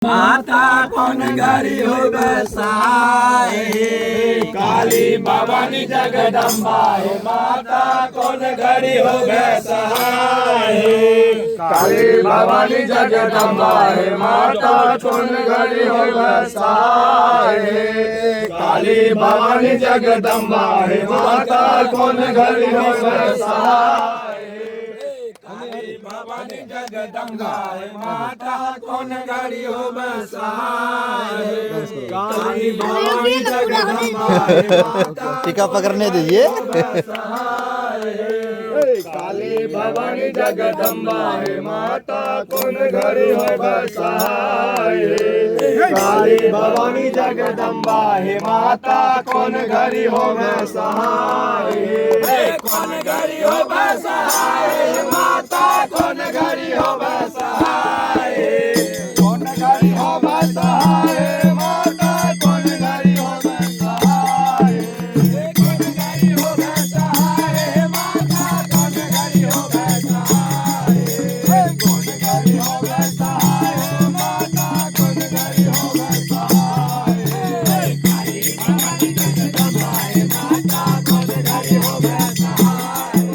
माता कौन घरी हो बसाए, काली भवानी जगदम्बा है माता कौन घड़ी हो बसाए। काली भवानी जगदम्बा है माता कौन घड़ी हो बसाए। काली भवानी जगदम्बा है माता कौन घड़ी हो बसाए। भवानी जगदम्बा है माता कौन घड़ी हो बसाए। काली भवानी जगदम्बा है माता टीका पकड़ने दीजिए। काली भवानी जगदम्बा है माता कौन घड़ी हो बसाए। काली भवानी जगदम्बा है माता कौन घड़ी हो बसाए। कौन घड़ी हो बसाए माता कौन घड़ी हो बसाए। कौन घड़ी हो बसाए माता कौन घड़ी हो बसाए। कौन घड़ी हो बसाए माता कौन घड़ी हो बसाए। कौन घड़ी हो बसाए माता कौन घड़ी हो बसाए। काली भवानी जगदम्बा है माता कौन घड़ी हो बसाए।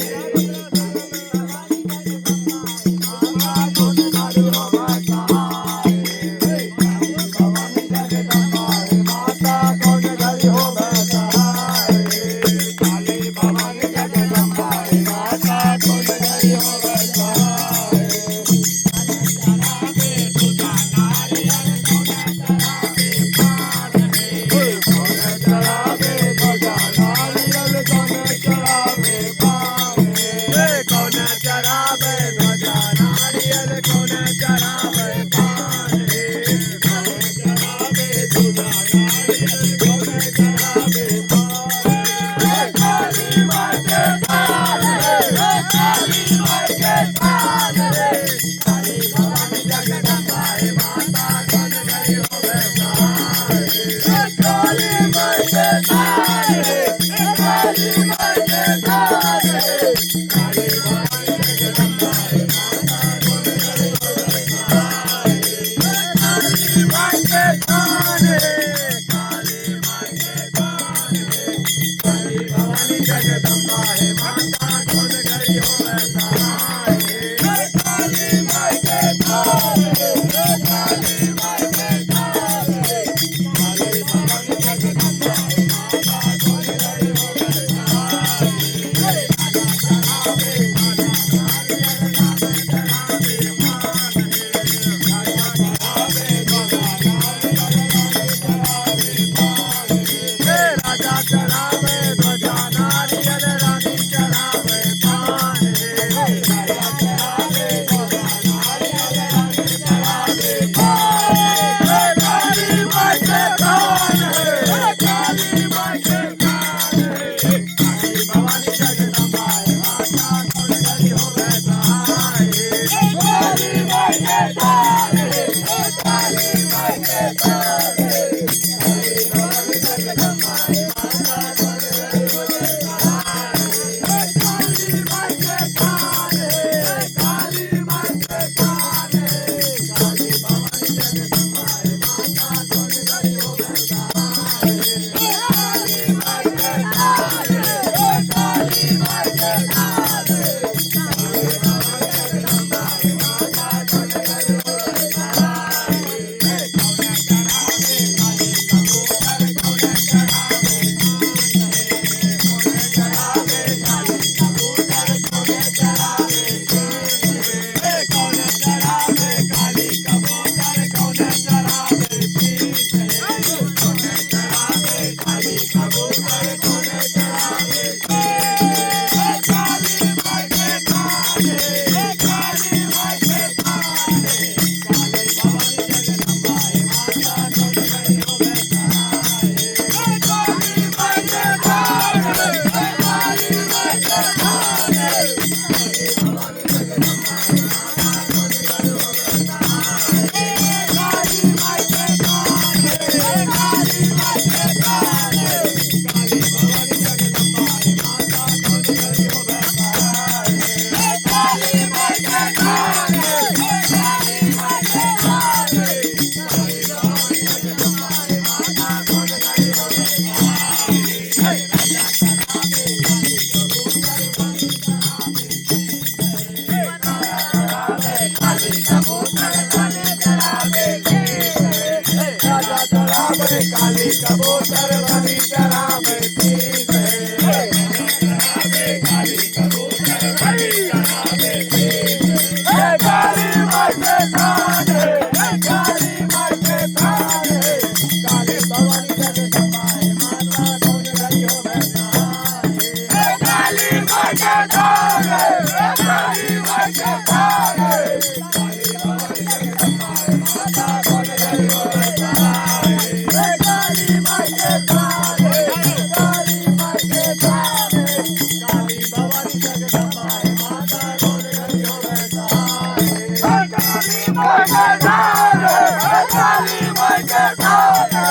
काली माई के काले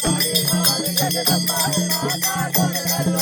काली भवानी जगदम्बा हे माता कोण घरी